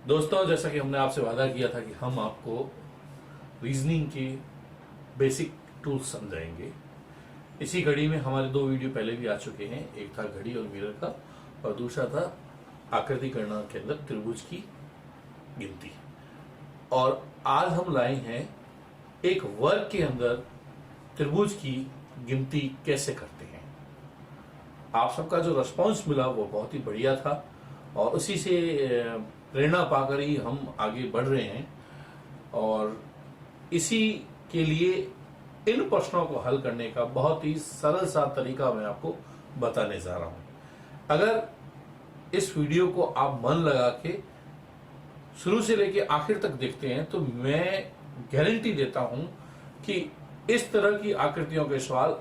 दोस्तों, जैसा कि हमने आपसे वादा किया था कि हम आपको रीजनिंग के बेसिक टूल्स समझाएंगे। इसी घड़ी में हमारे दो वीडियो पहले भी आ चुके हैं। एक था घड़ी और मिरर का और दूसरा था आकृति गणना के अंदर त्रिभुज की गिनती। और आज हम लाए हैं एक वर्ग के अंदर त्रिभुज की गिनती कैसे करते हैं। आप सबका जो रिस्पॉन्स मिला वो बहुत ही बढ़िया था और उसी से प्रेरणा पाकर ही हम आगे बढ़ रहे हैं। और इसी के लिए इन प्रश्नों को हल करने का बहुत ही सरल सा तरीका मैं आपको बताने जा रहा हूं। अगर इस वीडियो को आप मन लगा के शुरू से लेके आखिर तक देखते हैं तो मैं गारंटी देता हूं कि इस तरह की आकृतियों के सवाल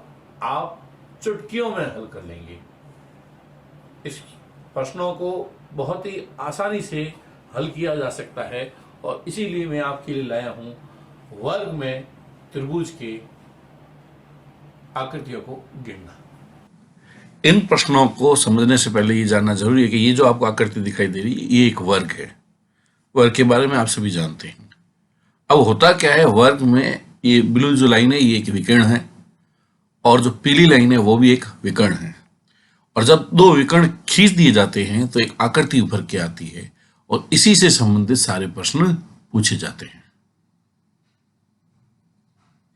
आप चुटकियों में हल कर लेंगे। इस प्रश्नों को बहुत ही आसानी से हल किया जा सकता है और इसीलिए मैं आपके लिए लाया हूं वर्ग में त्रिभुज के आकृतियों को गिनना। इन प्रश्नों को समझने से पहले ये जानना जरूरी है कि ये जो आपको आकृति दिखाई दे रही है ये एक वर्ग है। वर्ग के बारे में आप सभी जानते हैं। अब होता क्या है, वर्ग में ये ब्लू जो लाइन है ये एक विकर्ण है और जो पीली लाइन है वो भी एक विकर्ण है। और जब दो विकर्ण खींच दिए जाते हैं तो एक आकृति उभर के आती है और इसी से संबंधित सारे प्रश्न पूछे जाते हैं।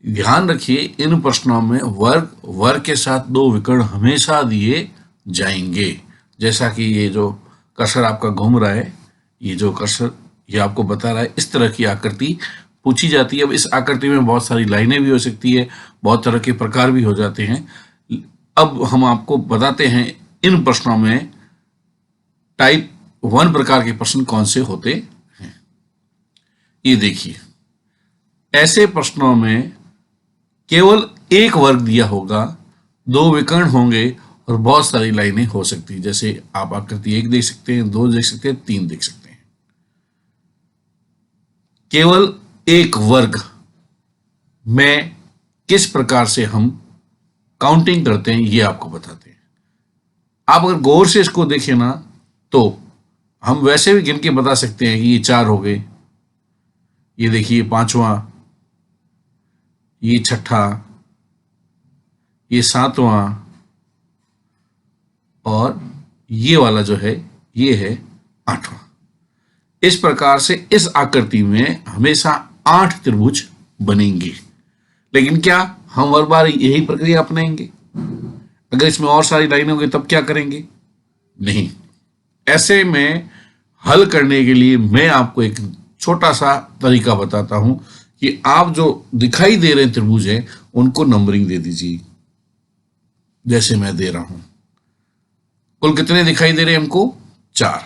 ध्यान रखिए, इन प्रश्नों में वर्ग के साथ दो विकर्ण हमेशा दिए जाएंगे। जैसा कि ये जो कर्सर आपका घूम रहा है, ये जो कर्सर ये आपको बता रहा है, इस तरह की आकृति पूछी जाती है। अब इस आकृति में बहुत सारी लाइनें भी हो सकती है, बहुत तरह के प्रकार भी हो जाते हैं। अब हम आपको बताते हैं इन प्रश्नों में टाइप 1 प्रकार के प्रश्न कौन से होते हैं। ये देखिए, ऐसे प्रश्नों में केवल एक वर्ग दिया होगा, दो विकर्ण होंगे और बहुत सारी लाइनें हो सकती है। जैसे आप आकृति 1 देख सकते हैं, 2 देख सकते हैं, 3 देख सकते हैं। केवल एक वर्ग में किस प्रकार से हम काउंटिंग करते हैं ये आपको बताते हैं। आप अगर गौर से इसको देखें ना तो हम वैसे भी गिन के बता सकते हैं कि ये 4 हो गए, ये देखिए 5वां, ये 6ठा, ये 7वां और ये वाला जो है ये है 8वां। इस प्रकार से इस आकृति में हमेशा 8 त्रिभुज बनेंगे। लेकिन क्या हम हर बार यही प्रक्रिया अपनाएंगे? अगर इसमें और सारी लाइनें होंगी तब क्या करेंगे? नहीं। ऐसे में हल करने के लिए मैं आपको एक छोटा सा तरीका बताता हूं कि आप जो दिखाई दे रहे त्रिभुज हैं उनको नंबरिंग दे दीजिए, जैसे मैं दे रहा हूं। कुल कितने दिखाई दे रहे हैं हमको? 4।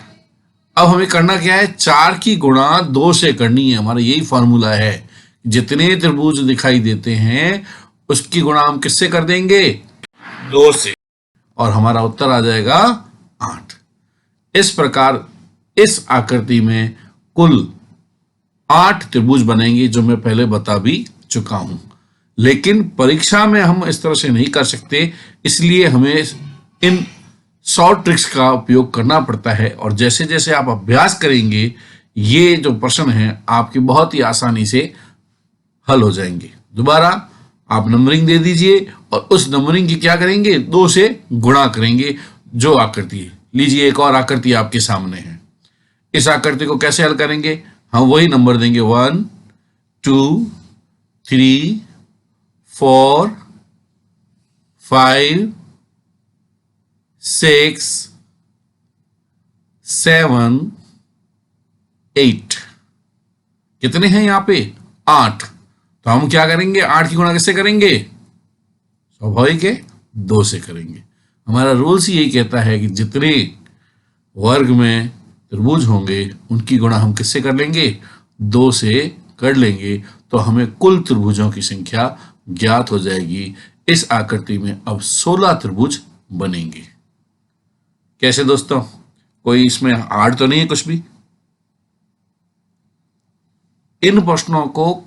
अब हमें करना क्या है? 4 की गुणा 2 से करनी है। हमारा यही फॉर्मूला है, जितने त्रिभुज दिखाई देते हैं उसकी गुणा हम किससे कर देंगे? 2 से, और हमारा उत्तर आ जाएगा 8। इस प्रकार इस आकृति में कुल 8 त्रिभुज बनेंगे, जो मैं पहले बता भी चुका हूं। लेकिन परीक्षा में हम इस तरह से नहीं कर सकते, इसलिए हमें इन शॉर्ट ट्रिक्स का उपयोग करना पड़ता है। और जैसे जैसे आप अभ्यास करेंगे ये जो प्रश्न हैं आपकी बहुत ही आसानी से हल हो जाएंगे। दोबारा आप नंबरिंग दे दीजिए और उस नंबरिंग की क्या करेंगे? 2 से गुणा करेंगे जो आकृति है। लीजिए, एक और आकृति आपके सामने है। इस आकृति को कैसे हल करेंगे? हम वही नंबर देंगे 1 2 3 4 5 6 7 8। कितने हैं यहां पे? 8। तो हम क्या करेंगे? 8 की गुणा किससे करेंगे? स्वाभाविक है, 2 से करेंगे। हमारा रूल्स यही कहता है कि जितने वर्ग में त्रिभुज होंगे उनकी गुणा हम किससे कर लेंगे? 2 से कर लेंगे, तो हमें कुल त्रिभुजों की संख्या ज्ञात हो जाएगी। इस आकृति में अब 16 त्रिभुज बनेंगे। कैसे दोस्तों? कोई इसमें हार्ड तो नहीं है कुछ भी? इन प्रश्नों को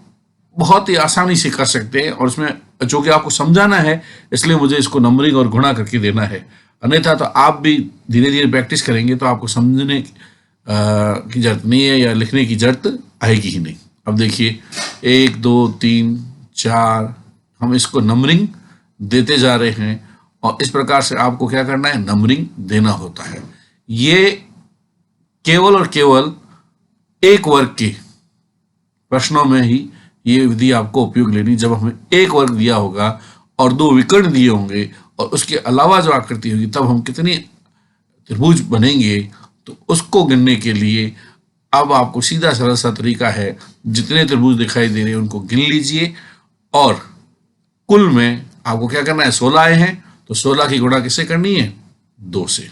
बहुत ही आसानी से कर सकते हैं और इसमें जो कि आपको समझाना है, इसलिए मुझे इसको नंबरिंग और गुणा करके देना है। अन्यथा तो आप भी धीरे धीरे प्रैक्टिस करेंगे तो आपको समझने की जरूरत नहीं है या लिखने की जरूरत आएगी ही नहीं। अब देखिए 1 2 3 4, हम इसको नंबरिंग देते जा रहे हैं और इस प्रकार से आपको क्या करना है, नंबरिंग देना होता है। ये केवल और केवल एक वर्ग के प्रश्नों में ही ये विधि आपको उपयोग लेनी, जब हमें एक वर्ग दिया होगा और 2 विकर्ण दिए होंगे और उसके अलावा जो आकृति होगी तब हम कितने त्रिभुज बनेंगे, तो उसको गिनने के लिए अब आपको सीधा सरल सा तरीका है, जितने त्रिभुज दिखाई दे रहे हैं उनको गिन लीजिए और कुल में आपको क्या करना है, 16 आए हैं तो 16 की गुणा किससे करनी है, 2 से।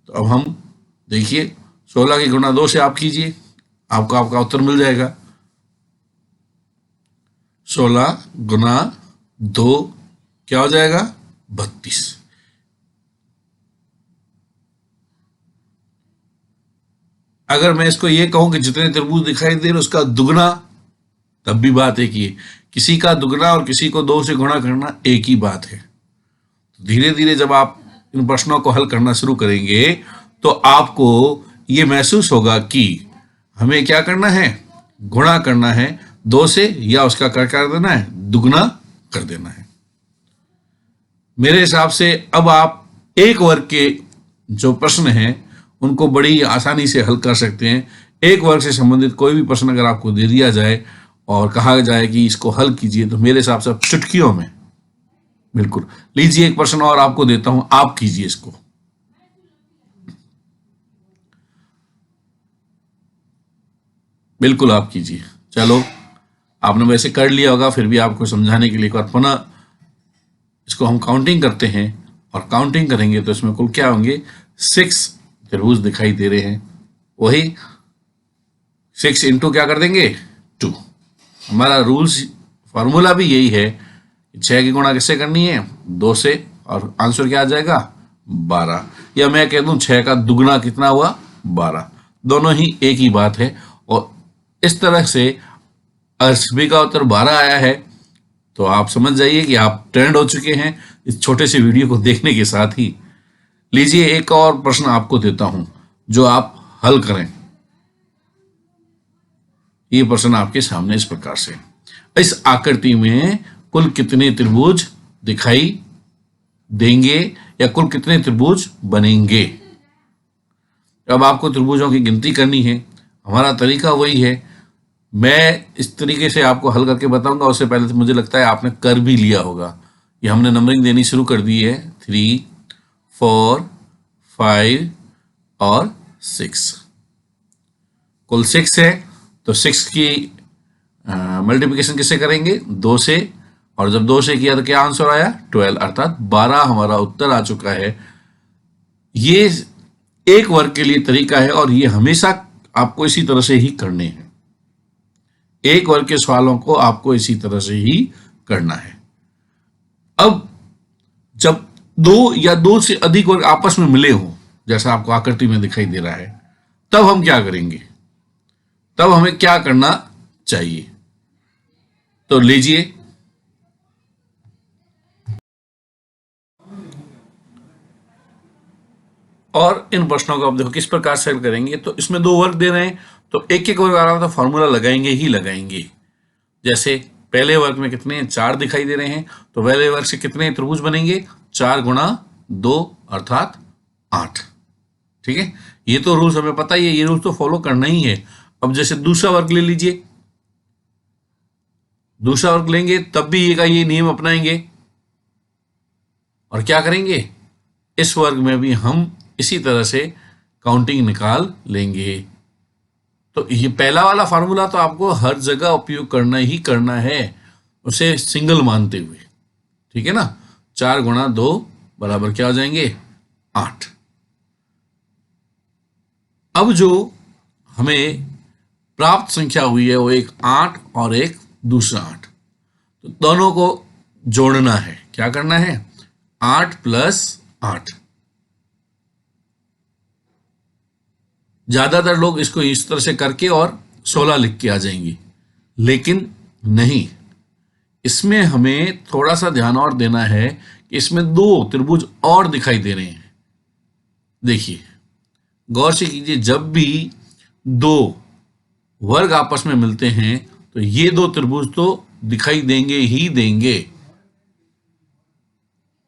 तो अब हम देखिए 16 की गुणा 2 से आप कीजिए, आपको आपका उत्तर मिल जाएगा। 16 गुना 2 क्या हो जाएगा, 32। अगर मैं इसको ये कहूं कि जितने त्रिभुज दिखाई दे रहे उसका दुगना, तब भी बात एक ही है। किसी का दुगना और किसी को 2 से गुणा करना एक ही बात है। तो धीरे धीरे जब आप इन प्रश्नों को हल करना शुरू करेंगे तो आपको ये महसूस होगा कि हमें क्या करना है, गुणा करना है 2 से या उसका क्या कर देना है, दुगना कर देना है। मेरे हिसाब से अब आप एक वर्ग के जो प्रश्न हैं उनको बड़ी आसानी से हल कर सकते हैं। एक वर्ग से संबंधित कोई भी प्रश्न अगर आपको दे दिया जाए और कहा जाए कि इसको हल कीजिए, तो मेरे हिसाब से आप चुटकियों में, बिल्कुल। लीजिए एक प्रश्न और आपको देता हूं, आप कीजिए इसको। बिल्कुल आप कीजिए। चलो, आपने वैसे कर लिया होगा, फिर भी आपको समझाने के लिए एक बार पुनः इसको हम काउंटिंग करते हैं और काउंटिंग करेंगे तो इसमें कुल क्या होंगे, 6 त्रिभुज दिखाई दे रहे हैं। वही 6 इंटू क्या कर देंगे, 2। हमारा रूल्स फॉर्मूला भी यही है, 6 की गुणा किससे करनी है, 2 से, और आंसर क्या आ जाएगा, 12। या मैं कह दूं 6 का दुगना कितना हुआ, 12। दोनों ही एक ही बात है। और इस तरह से अगर सभी का उत्तर 12 आया है तो आप समझ जाइए कि आप ट्रेंड हो चुके हैं इस छोटे से वीडियो को देखने के साथ ही। लीजिए एक और प्रश्न आपको देता हूं जो आप हल करें। ये प्रश्न आपके सामने इस प्रकार से, इस आकृति में कुल कितने त्रिभुज दिखाई देंगे या कुल कितने त्रिभुज बनेंगे। अब आपको त्रिभुजों की गिनती करनी है। हमारा तरीका वही है, मैं इस तरीके से आपको हल करके बताऊंगा। उससे पहले तो मुझे लगता है आपने कर भी लिया होगा। ये हमने नंबरिंग देनी शुरू कर दी है, 3 4 5 और 6। कुल 6 है तो 6 की मल्टीप्लिकेशन किससे करेंगे, 2 से, और जब 2 से किया तो क्या आंसर आया, 12, अर्थात 12 हमारा उत्तर आ चुका है। ये एक वर्ग के लिए तरीका है और ये हमेशा आपको इसी तरह से ही करने हैं। एक वर्ग के सवालों को आपको इसी तरह से ही करना है। अब जब 2 या 2 से अधिक वर्ग आपस में मिले हों, जैसा आपको आकृति में दिखाई दे रहा है, तब हम क्या करेंगे, तब हमें क्या करना चाहिए। तो लीजिए और इन प्रश्नों को आप देखो किस प्रकार से हल करेंगे। तो इसमें 2 वर्ग दे रहे हैं तो एक एक वर्ग आ रहा है तो फॉर्मूला लगाएंगे ही लगाएंगे। जैसे पहले वर्ग में कितने 4 दिखाई दे रहे हैं तो पहले वर्ग से कितने त्रिभुज बनेंगे, 4 गुणा 2 अर्थात 8। ठीक है, ये तो रूल्स हमें पता ही है, ये रूल्स तो फॉलो करना ही है। अब जैसे दूसरा वर्ग ले लीजिए, दूसरा वर्ग लेंगे तब भी ये नियम अपनाएंगे और क्या करेंगे, इस वर्ग में भी हम इसी तरह से काउंटिंग निकाल लेंगे। तो ये पहला वाला फार्मूला तो आपको हर जगह उपयोग करना ही करना है, उसे सिंगल मानते हुए। ठीक है ना, 4 गुणा 2 बराबर क्या हो जाएंगे, 8। अब जो हमें प्राप्त संख्या हुई है वो एक 8 और एक दूसरा 8, तो दोनों को जोड़ना है। क्या करना है, 8 प्लस 8। ज्यादातर लोग इसको इस तरह से करके और 16 लिख के आ जाएंगे, लेकिन नहीं, इसमें हमें थोड़ा सा ध्यान और देना है कि इसमें 2 त्रिभुज और दिखाई दे रहे हैं। देखिए गौर से कीजिए, जब भी दो वर्ग आपस में मिलते हैं तो ये दो त्रिभुज तो दिखाई देंगे ही देंगे।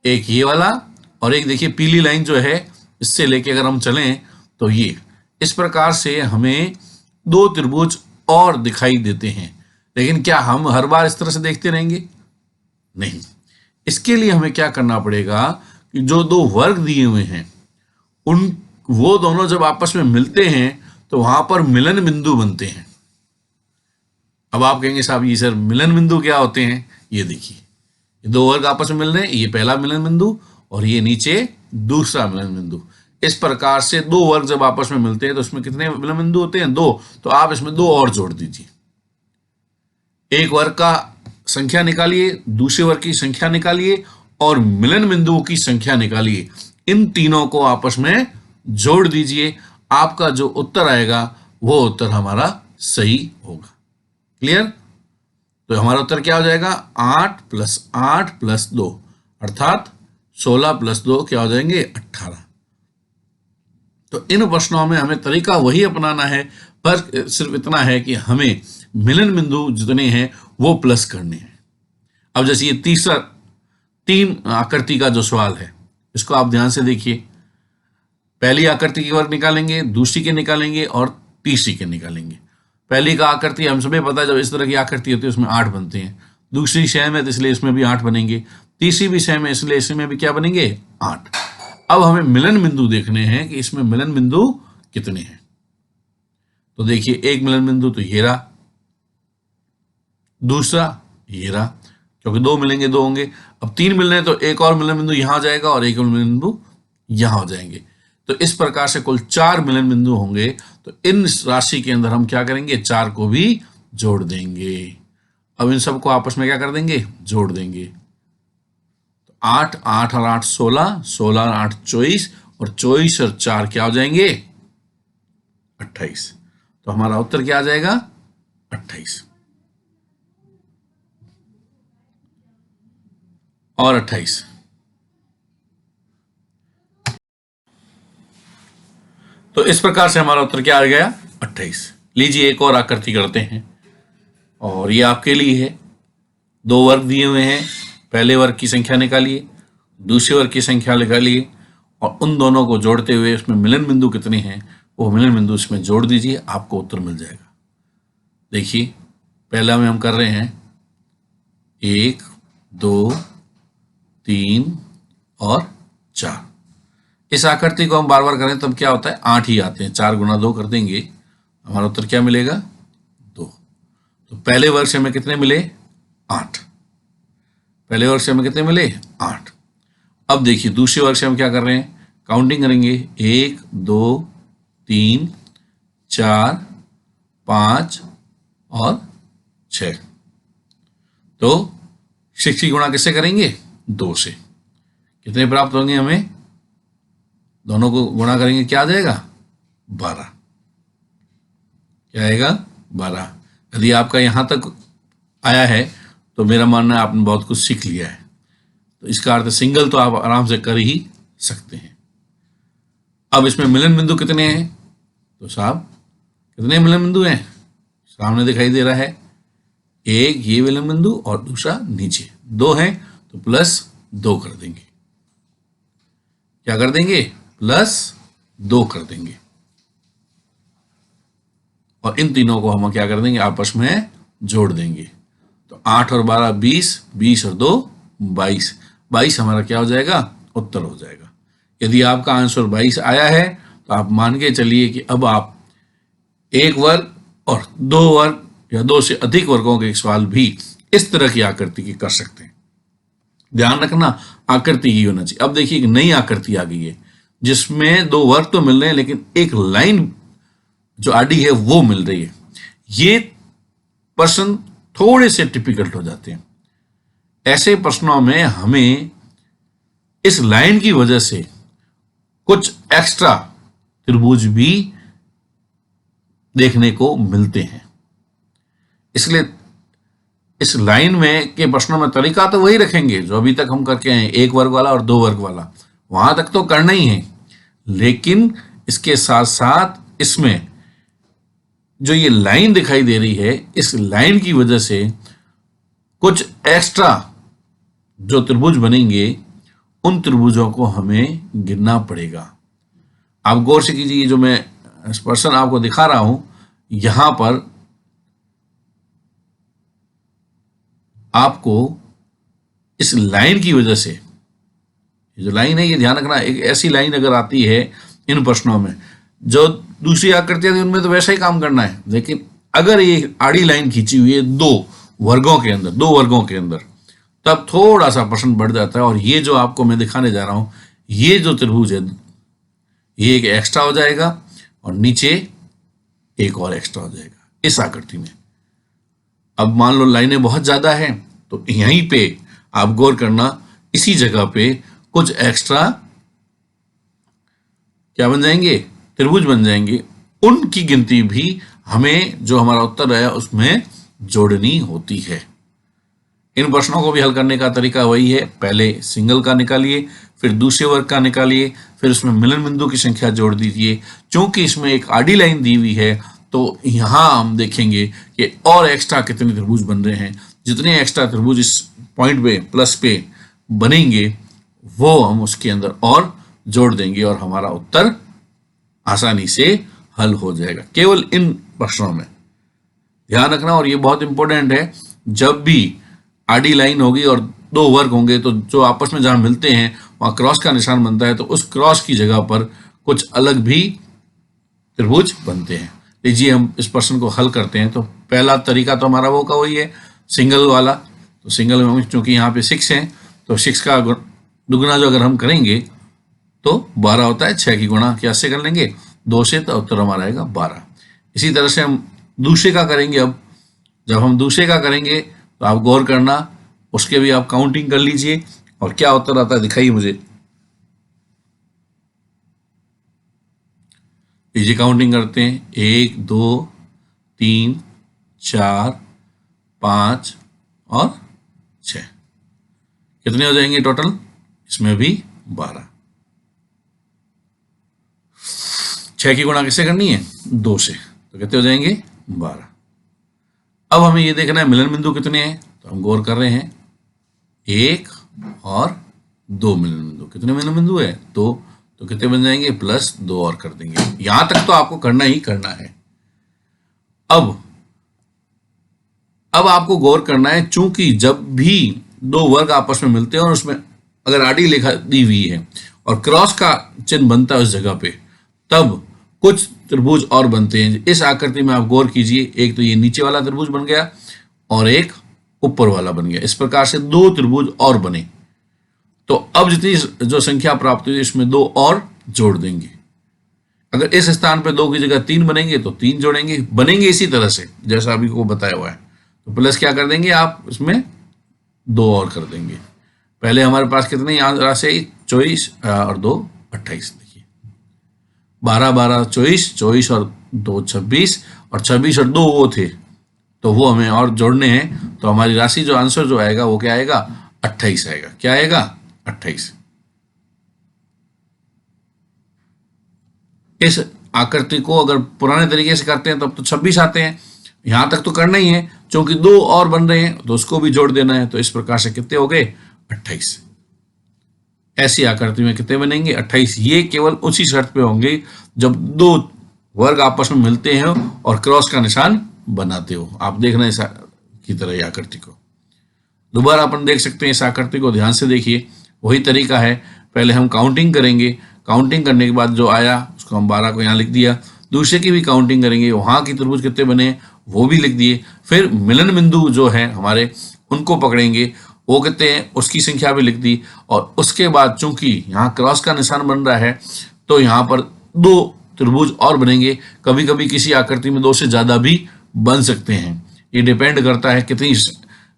एक ये वाला और एक देखिए पीली लाइन जो है इससे लेके अगर हम चलें तो ये इस प्रकार से हमें दो त्रिभुज और दिखाई देते हैं। लेकिन क्या हम हर बार इस तरह से देखते रहेंगे? नहीं। इसके लिए हमें क्या करना पड़ेगा कि जो दो वर्ग दिए हुए हैं उन वो दोनों जब आपस में मिलते हैं तो वहां पर मिलन बिंदु बनते हैं। अब आप कहेंगे साहब ये सर मिलन बिंदु क्या होते हैं? ये देखिए दो वर्ग आपस में मिल रहे हैं, ये पहला मिलन बिंदु और ये नीचे दूसरा मिलन बिंदु। इस प्रकार से दो वर्ग जब आपस में मिलते हैं तो इसमें कितने मिलन बिंदु होते हैं? दो। तो आप इसमें दो और जोड़ दीजिए। एक वर्ग का संख्या निकालिए, दूसरे वर्ग की संख्या निकालिए और मिलन बिंदुओं की संख्या निकालिए। इन तीनों को आपस में जोड़ दीजिए। आपका जो उत्तर आएगा वो उत्तर हमारा सही होगा। क्लियर? तो हमारा उत्तर क्या हो जाएगा? 8 + 8 + 2 अर्थात 16 + 2 क्या हो जाएंगे? 18। तो इन प्रश्नों में हमें तरीका वही अपनाना है, पर सिर्फ इतना है कि हमें मिलन बिंदु जितने हैं वो प्लस करने हैं। अब जैसे ये तीसरा 3 आकृति का जो सवाल है इसको आप ध्यान से देखिए। पहली आकृति के वर्ग निकालेंगे, दूसरी के निकालेंगे और तीसरी के निकालेंगे। पहली का आकृति हम सभी पता है, जब इस तरह की आकृति होती है उसमें 8 बनते हैं। दूसरी सेम है तो इसलिए इसमें भी 8 बनेंगे। तीसरी भी सेम है इसलिए इसमें भी क्या बनेंगे? 8। अब हमें मिलन बिंदु देखने हैं कि इसमें मिलन बिंदु कितने हैं। तो देखिए एक मिलन बिंदु तो ये रहा, दूसरा ये रहा, क्योंकि दो मिलेंगे दो होंगे। अब 3 मिल रहे हैं तो एक और मिलन बिंदु यहां जाएगा और एक और मिलन बिंदु यहां हो जाएंगे। तो इस प्रकार से कुल 4 मिलन बिंदु होंगे। तो इन राशि के अंदर हम क्या करेंगे? 4 को भी जोड़ देंगे। अब इन सबको आपस में क्या कर देंगे? जोड़ देंगे। तो 8 8 और 8 16, 16 और 8 24 और 24 और 4 क्या हो जाएंगे? 28। तो हमारा उत्तर क्या आ जाएगा? 28 और 28। तो इस प्रकार से हमारा उत्तर क्या आ गया? 28। लीजिए एक और आकृति करते हैं और ये आपके लिए है। दो वर्ग दिए हुए हैं, पहले वर्ग की संख्या निकालिए, दूसरे वर्ग की संख्या निकालिए और उन दोनों को जोड़ते हुए उसमें मिलन बिंदु कितने हैं वो मिलन बिंदु इसमें जोड़ दीजिए, आपको उत्तर मिल जाएगा। देखिए पहला में हम कर रहे हैं 1 2 3 और 4। इस आकृति को हम बार बार करें तब क्या होता है? 8 ही आते हैं। 4 × 2 कर देंगे, हमारा उत्तर क्या मिलेगा? 2। तो पहले वर्ग से हमें कितने मिले? 8। पहले वर्ग से हमें कितने मिले? 8। अब देखिए दूसरे वर्ग से हम क्या कर रहे हैं? काउंटिंग करेंगे 1 2 3 4 5 और 6। तो 6 की गुणा किससे करेंगे? 2 से। कितने प्राप्त होंगे हमें? दोनों को गुणा करेंगे क्या आ जाएगा? 12। क्या आएगा? 12। यदि आपका यहां तक आया है तो मेरा मानना है आपने बहुत कुछ सीख लिया है। तो इसका अर्थ सिंगल तो आप आराम से कर ही सकते हैं। अब इसमें मिलन बिंदु कितने हैं? तो साहब कितने मिलन बिंदु हैं? सामने दिखाई दे रहा है, एक ये मिलन बिंदु और दूसरा नीचे। 2 हैं तो +2 कर देंगे। क्या कर देंगे? +2 कर देंगे। और इन तीनों को हम क्या कर देंगे? आपस में जोड़ देंगे। तो 8 और 12 20, 20 और 2 22। 22 हमारा क्या हो जाएगा? उत्तर हो जाएगा। यदि आपका आंसर 22 आया है तो आप मान के चलिए कि अब आप एक वर्ग और 2 वर्ग या 2 से अधिक वर्गों के सवाल भी इस तरह की आकृति के कर सकते हैं। ध्यान रखना आकृति ही होना चाहिए। अब देखिए एक नई आकृति आ गई है जिसमें 2 वर्ग तो मिल रहे हैं लेकिन एक लाइन जो आडी है वो मिल रही है। ये प्रश्न थोड़े से टिपिकल हो जाते हैं। ऐसे प्रश्नों में हमें इस लाइन की वजह से कुछ एक्स्ट्रा त्रिभुज भी देखने को मिलते हैं। इसलिए इस लाइन में के प्रश्नों में तरीका तो वही रखेंगे जो अभी तक हम करके हैं, 1 वर्ग वाला और 2 वर्ग वाला, वहां तक तो करना ही है। लेकिन इसके साथ साथ इसमें जो ये लाइन दिखाई दे रही है, इस लाइन की वजह से कुछ एक्स्ट्रा जो त्रिभुज बनेंगे उन त्रिभुजों को हमें गिनना पड़ेगा। आप गौर से कीजिए, ये जो मैं पर्सन आपको दिखा रहा हूं, यहां पर आपको इस लाइन की वजह से, ये जो लाइन है ये ध्यान रखना, एक ऐसी लाइन अगर आती है इन प्रश्नों में, जो दूसरी आकृतियां थी उनमें तो वैसा ही काम करना है, लेकिन अगर ये आड़ी लाइन खींची हुई है दो वर्गों के अंदर, तब थोड़ा सा प्रश्न बढ़ जाता है। और ये जो आपको मैं दिखाने जा रहा हूं, ये जो त्रिभुज है ये एक एक्स्ट्रा हो जाएगा और नीचे एक और एक्स्ट्रा हो जाएगा इस आकृति में। अब मान लो लाइनें बहुत ज्यादा हैं, तो यहीं पे आप गौर करना, इसी जगह पे कुछ एक्स्ट्रा क्या बन जाएंगे, त्रिभुज बन जाएंगे। उनकी गिनती भी हमें जो हमारा उत्तर है उसमें जोड़नी होती है। इन प्रश्नों को भी हल करने का तरीका वही है, पहले सिंगल का निकालिए, फिर दूसरे वर्ग का निकालिए, फिर उसमें मिलन बिंदु की संख्या जोड़ दीजिए। चूंकि इसमें एक आड़ी लाइन दी हुई है, तो यहां हम देखेंगे कि और एक्स्ट्रा कितने त्रिभुज बन रहे हैं। जितने एक्स्ट्रा त्रिभुज इस पॉइंट पे प्लस पे बनेंगे वो हम उसके अंदर और जोड़ देंगे और हमारा उत्तर आसानी से हल हो जाएगा, केवल इन प्रश्नों में ध्यान रखना। और ये बहुत इंपॉर्टेंट है, जब भी आड़ी लाइन होगी और दो वर्ग होंगे तो जो आपस में जहां मिलते हैं वहां क्रॉस का निशान बनता है, तो उस क्रॉस की जगह पर कुछ अलग भी त्रिभुज बनते हैं। लीजिए हम इस प्रश्न को हल करते हैं। तो पहला तरीका तो हमारा वो का वही है, सिंगल वाला। तो सिंगल में चूंकि यहाँ पे 6 है, तो 6 का दुगुना जो अगर हम करेंगे तो 12 होता है। 6 की गुणा क्या से कर लेंगे, 2 से, तो उत्तर हमारा आएगा 12। इसी तरह से हम दूसरे का करेंगे। अब जब हम दूसरे का करेंगे तो आप गौर करना, उसके भी आप काउंटिंग कर लीजिए और क्या उत्तर आता है दिखाइए मुझे। लीजिए काउंटिंग करते हैं, 1 2 3 4 5 और 6, कितने हो जाएंगे टोटल, इसमें भी 12। 6 की गुणा किससे करनी है, 2 से, तो कितने हो जाएंगे 12। अब हमें ये देखना है मिलन बिंदु कितने हैं, तो हम गौर कर रहे हैं 1 और 2 मिलन बिंदु। कितने मिलन बिंदु है, 2, तो कितने बन जाएंगे, प्लस 2 और कर देंगे। यहां तक तो आपको करना ही करना है। अब आपको गौर करना है, चूंकि जब भी दो वर्ग आपस में मिलते हैं और उसमें अगर आड़ी लिखा दी हुई है और क्रॉस का चिन्ह बनता है उस जगह पे, तब कुछ त्रिभुज और बनते हैं। इस आकृति में आप गौर कीजिए, एक तो ये नीचे वाला त्रिभुज बन गया और एक ऊपर वाला बन गया। इस प्रकार से 2 त्रिभुज और बने। तो अब जितनी जो संख्या प्राप्त हुई इसमें 2 और जोड़ देंगे। अगर इस स्थान पर 2 की जगह 3 बनेंगे तो 3 जोड़ेंगे, बनेंगे इसी तरह से जैसा अभी को बताया हुआ है। तो प्लस क्या कर देंगे आप, इसमें 2 और कर देंगे। पहले हमारे पास कितने राशि आई, 24 और 2 28। देखिए 12 12 24, 24 और 2 26, और 26 और 2 वो थे, तो वो हमें और जोड़ने हैं। तो हमारी राशि जो आंसर जो आएगा वो क्या आएगा, 28 आएगा। क्या आएगा, 28। इस आकृति को अगर पुराने तरीके से करते हैं तब तो 26 आते हैं। यहां तक तो करना ही है, क्योंकि 2 और बन रहे हैं तो उसको भी जोड़ देना है। तो इस प्रकार से कितने हो गए, 28। ऐसी आकृति में कितने बनेंगे, 28। ये केवल उसी शर्त पे होंगे जब 2 वर्ग आपस में मिलते हैं और क्रॉस का निशान बनाते हो। आप देखना इस की तरह आकृति को दोबारा अपन देख सकते हैं। इस आकृति को ध्यान से देखिए, वही तरीका है। पहले हम काउंटिंग करेंगे, काउंटिंग करने के बाद जो आया उसको हम 12 को यहाँ लिख दिया। दूसरे की भी काउंटिंग करेंगे, वहां की त्रिभुज कितने बने वो भी लिख दिए। फिर मिलन बिंदु जो है हमारे, उनको पकड़ेंगे, वो कितने हैं उसकी संख्या भी लिख दी। और उसके बाद चूंकि यहाँ क्रॉस का निशान बन रहा है तो यहाँ पर 2 त्रिभुज और बनेंगे। कभी कभी किसी आकृति में 2 से ज्यादा भी बन सकते हैं, ये डिपेंड करता है कितनी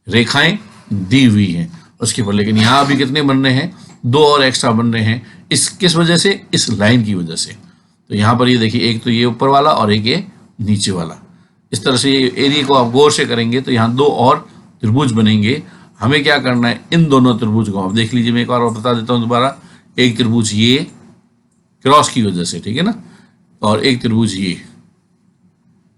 रेखाएं दी हुई हैं उसके ऊपर। लेकिन यहाँ अभी कितने बन रहे हैं, 2 और एक्स्ट्रा बन रहे हैं। इस किस वजह से, इस लाइन की वजह से। तो यहाँ पर ये देखिए, एक तो ये ऊपर वाला और एक ये नीचे वाला। इस तरह से ये एरिया को आप गौर से करेंगे तो यहाँ 2 और त्रिभुज बनेंगे। हमें क्या करना है, इन दोनों त्रिभुज को आप देख लीजिए, मैं एक बार और बता देता हूँ दोबारा। एक त्रिभुज ये क्रॉस की वजह से, ठीक है ना, और एक त्रिभुज ये,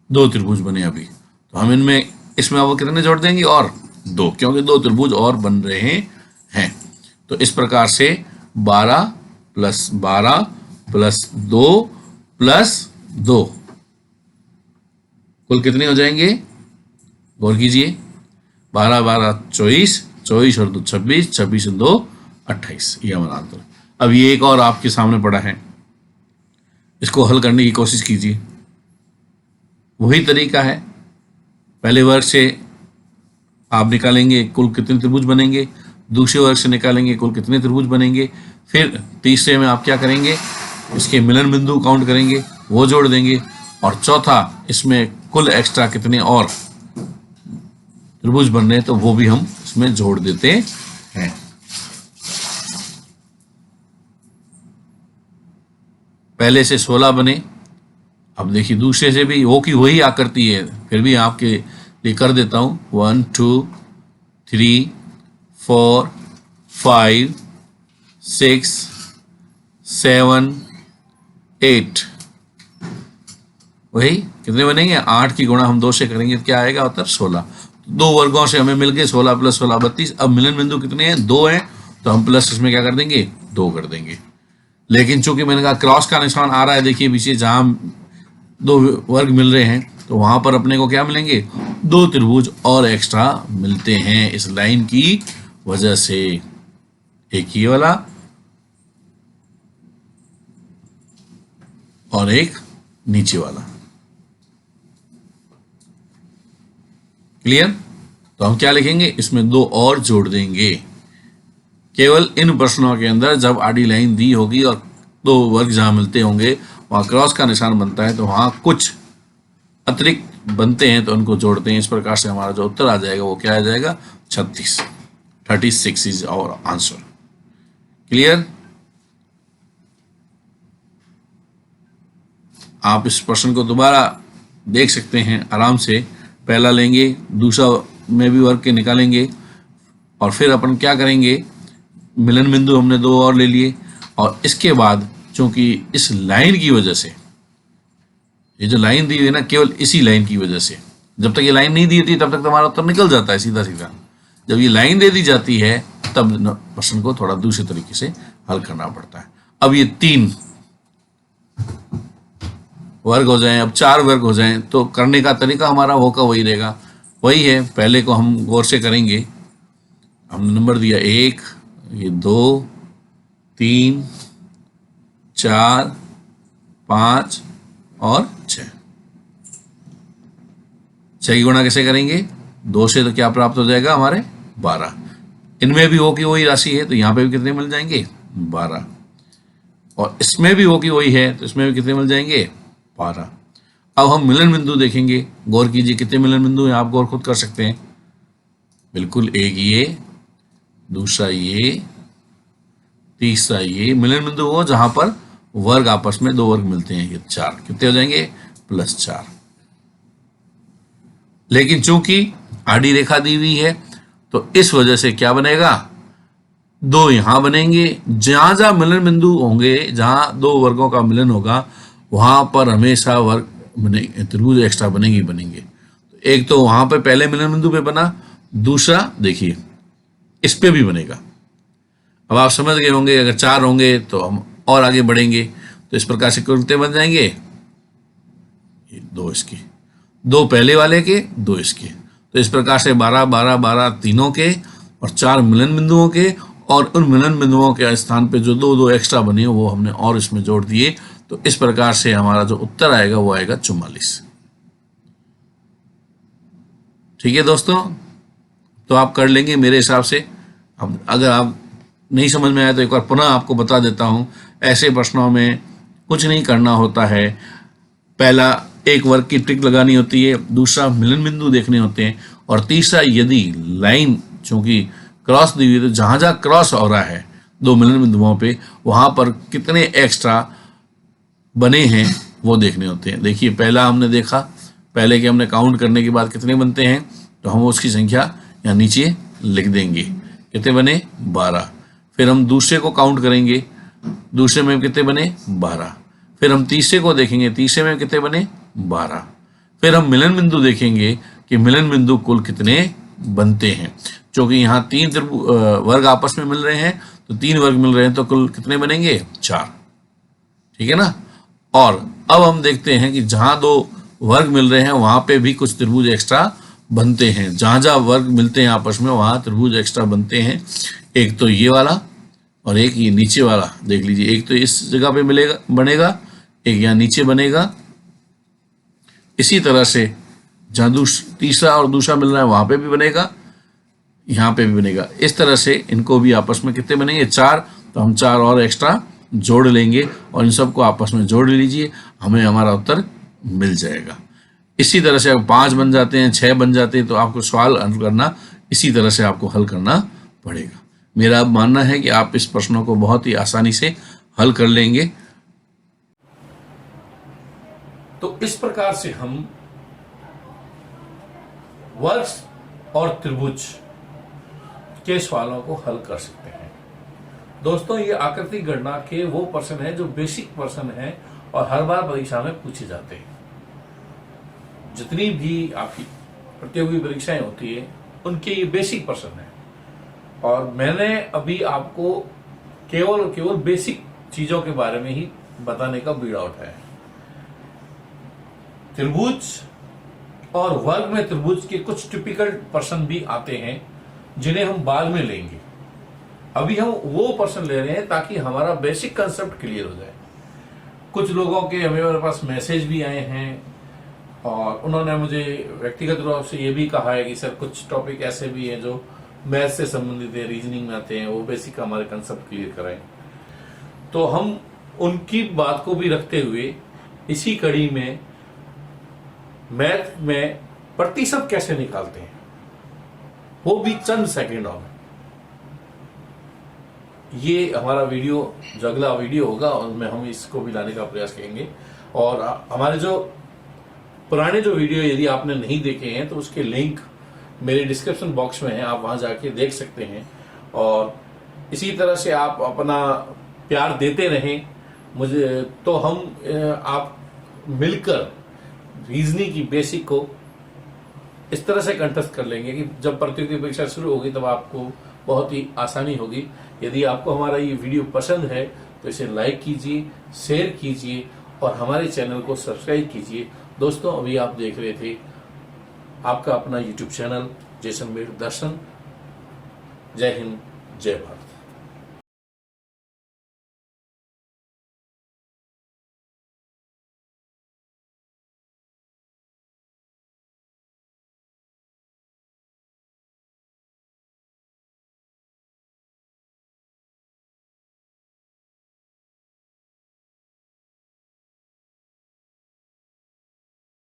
दो त्रिभुज बने अभी, तो हम इनमें इसमें अब कितने जोड़ देंगे, और दो, क्योंकि दो त्रिभुज और बन रहे हैं। तो इस प्रकार से 12 प्लस 12 प्लस 2 प्लस 2 कुल कितने हो जाएंगे, गौर कीजिए, 12 12 24, 24 और 2 26, 26 और 2 28, ये हमारा आंसर। अब ये एक और आपके सामने पड़ा है, इसको हल करने की कोशिश कीजिए। वही तरीका है, पहले वर्ग से आप निकालेंगे कुल कितने त्रिभुज बनेंगे, दूसरे वर्ग से निकालेंगे कुल कितने त्रिभुज बनेंगे, फिर तीसरे में आप क्या करेंगे, इसके मिलन बिंदु काउंट करेंगे, वो जोड़ देंगे, और चौथा इसमें कुल एक्स्ट्रा कितने और त्रिभुज बन रहे हैं तो वो भी हम इसमें जोड़ देते हैं। पहले से 16 बने, अब देखिए दूसरे से भी वो की वही आकृति है, फिर भी आपके लिए कर देता हूं, 1 2 3 4 5 6 7 8, वही कितने बनेंगे, 8 की गुणा हम 2 से करेंगे तो क्या आएगा उत्तर 16। दो वर्गों से हमें मिल गए 16 प्लस 16 32। अब मिलन बिंदु कितने हैं, 2 हैं, तो हम प्लस इसमें क्या कर देंगे, 2 कर देंगे। लेकिन चूंकि मैंने कहा क्रॉस का निशान आ रहा है, देखिए पीछे जहां दो वर्ग मिल रहे हैं तो वहां पर अपने को क्या मिलेंगे, दो त्रिभुज और एक्स्ट्रा मिलते हैं इस लाइन की वजह से। एक ये वाला और एक नीचे वाला, क्लियर। तो हम क्या लिखेंगे, इसमें 2 और जोड़ देंगे। केवल इन प्रश्नों के अंदर जब आडी लाइन दी होगी और 2 वर्ग जहां मिलते होंगे वहां क्रॉस का निशान बनता है, तो वहां कुछ अतिरिक्त बनते हैं तो उनको जोड़ते हैं। इस प्रकार से हमारा जो उत्तर आ जाएगा वो क्या आ जाएगा, 36, 36 इज आवर आंसर। क्लियर। आप इस प्रश्न को दोबारा देख सकते हैं आराम से, पहला लेंगे, दूसरा में भी वर्ग के निकालेंगे, और फिर अपन क्या करेंगे, मिलन बिंदु हमने 2 और ले लिए, और इसके बाद चूंकि इस लाइन की वजह से, ये जो लाइन दी हुई है ना, केवल इसी लाइन की वजह से, जब तक ये लाइन नहीं दी होती तब तक हमारा उत्तर निकल जाता है सीधा सीधा। जब ये लाइन दे दी जाती है तब प्रश्न को थोड़ा दूसरे तरीके से हल करना पड़ता है। अब ये 3 वर्ग हो जाएं, अब 4 वर्ग हो जाएं, तो करने का तरीका हमारा होगा वही रहेगा, वही है। पहले को हम गौर से करेंगे, हमने नंबर दिया 1, ये 2 3 4 5 और 6। 6 की गुणा कैसे करेंगे, 2 से तो क्या प्राप्त हो जाएगा हमारे 12। इनमें भी हो की वही राशि है तो यहाँ पे भी कितने मिल जाएंगे, 12, और इसमें भी हो की वही है तो इसमें भी कितने मिल जाएंगे, 12। अब हम मिलन बिंदु देखेंगे, गौर कीजिए कितने मिलन बिंदु हैं, आप गौर खुद कर सकते हैं। बिल्कुल, एक ये, दूसरा ये, तीसरा ये। मिलन बिंदु वो जहां पर वर्ग आपस में 2 वर्ग मिलते हैं, ये 4 कितने हो जाएंगे, +4। लेकिन चूंकि आड़ी रेखा दी हुई है तो इस वजह से क्या बनेगा, 2 यहां बनेंगे। जहां जहां मिलन बिंदु होंगे, जहां 2 वर्गों का मिलन होगा वहां पर हमेशा वर्ग बनेंगे, त्रिभुज एक्स्ट्रा बनेंगे बनेंगे। एक तो वहां पे पहले मिलन बिंदु पे बना, दूसरा देखिए इस पे भी बनेगा। अब आप समझ गए होंगे, अगर 4 होंगे तो हम और आगे बढ़ेंगे, तो इस प्रकार से कितने बन जाएंगे, 2 इसके, 2 पहले वाले के, 2 इसके। तो इस प्रकार से 12 12 12 तीनों के और 4 मिलन बिंदुओं के, और उन मिलन बिंदुओं के स्थान पे जो 2 2 एक्स्ट्रा बने वो हमने और इसमें जोड़ दिए। तो इस प्रकार से हमारा जो उत्तर आएगा वो आएगा 44। ठीक है दोस्तों, तो आप कर लेंगे मेरे हिसाब से। अब अगर आप नहीं समझ में आया तो एक बार पुनः आपको बता देता हूं, ऐसे प्रश्नों में कुछ नहीं करना होता है। पहला एक वर्ग की ट्रिक लगानी होती है, दूसरा मिलन बिंदु देखने होते हैं, और तीसरा यदि लाइन चूंकि क्रॉस दी हुई है तो जहां जहां क्रॉस हो रहा है 2 मिलन बिंदुओं पे वहां पर कितने एक्स्ट्रा बने हैं वो देखने होते हैं। देखिए पहला हमने देखा, पहले के हमने काउंट करने के बाद कितने बनते हैं, तो हम उसकी संख्या यहाँ नीचे लिख देंगे, कितने बने 12। फिर हम दूसरे को काउंट करेंगे, दूसरे में कितने बने 12। फिर हम तीसरे को देखेंगे, तीसरे में कितने बने 12। फिर हम मिलन बिंदु देखेंगे कि मिलन बिंदु कुल कितने बनते हैं। क्योंकि यहाँ तीन वर्ग आपस में मिल रहे हैं, तो 3 वर्ग मिल रहे हैं, तो कुल कितने बनेंगे? 4। ठीक है ना। और अब हम देखते हैं कि जहां 2 वर्ग मिल रहे हैं वहां पे भी कुछ त्रिभुज एक्स्ट्रा बनते हैं। जहां जहां वर्ग मिलते हैं आपस में वहां त्रिभुज एक्स्ट्रा बनते हैं। एक तो ये वाला और एक ये नीचे वाला देख लीजिए। एक तो इस जगह पे मिलेगा बनेगा, एक यहाँ नीचे बनेगा। इसी तरह से जहां तीसरा और दूसरा मिल रहा है वहां पे भी बनेगा, यहाँ पे भी बनेगा। इस तरह से इनको भी आपस में कितने बनेंगे? 4। तो हम 4 और एक्स्ट्रा जोड़ लेंगे और इन सबको आपस में जोड़ लीजिए, हमें हमारा उत्तर मिल जाएगा। इसी तरह से अब 5 बन जाते हैं, 6 बन जाते हैं, तो आपको सवाल हल करना इसी तरह से आपको हल करना पड़ेगा। मेरा अब मानना है कि आप इस प्रश्नों को बहुत ही आसानी से हल कर लेंगे। तो इस प्रकार से हम वर्ग और त्रिभुज के सवालों को हल कर सकते हैं। दोस्तों, ये आकृति गणना के वो प्रश्न है जो बेसिक प्रश्न है और हर बार परीक्षा में पूछे जाते हैं। जितनी भी आपकी प्रतियोगी परीक्षाएं होती है उनके ये बेसिक प्रश्न है, और मैंने अभी आपको केवल बेसिक चीजों के बारे में ही बताने का बीड़ा उठाया है। त्रिभुज और वर्ग में त्रिभुज के कुछ टिपिकल प्रश्न भी आते हैं जिन्हें हम बाद में लेंगे। अभी हम वो प्रश्न ले रहे हैं ताकि हमारा बेसिक कंसेप्ट क्लियर हो जाए। कुछ लोगों के हमारे पास मैसेज भी आए हैं और उन्होंने मुझे व्यक्तिगत रूप से ये भी कहा है कि सर कुछ टॉपिक ऐसे भी हैं जो मैथ से संबंधित है, रीजनिंग में आते हैं, वो बेसिक हमारे कंसेप्ट क्लियर कराएं। तो हम उनकी बात को भी रखते हुए इसी कड़ी में मैथ में प्रतिशत कैसे निकालते हैं, वो भी चंद सेकेंडों में। ये हमारा वीडियो जो अगला वीडियो होगा उनमें हम इसको भी लाने का प्रयास करेंगे। और हमारे जो पुराने जो वीडियो यदि आपने नहीं देखे हैं तो उसके लिंक मेरे डिस्क्रिप्शन बॉक्स में है, आप वहां जाके देख सकते हैं। और इसी तरह से आप अपना प्यार देते रहें मुझे, तो हम आप मिलकर रीजनिंग की बेसिक को इस तरह से कंठस्थ कर लेंगे कि जब प्रतियोगी परीक्षा शुरू होगी तब आपको बहुत ही आसानी होगी। यदि आपको हमारा ये वीडियो पसंद है तो इसे लाइक कीजिए, शेयर कीजिए और हमारे चैनल को सब्सक्राइब कीजिए। दोस्तों, अभी आप देख रहे थे आपका अपना YouTube चैनल जैसलमेर दर्शन। जय हिंद, जय भारत।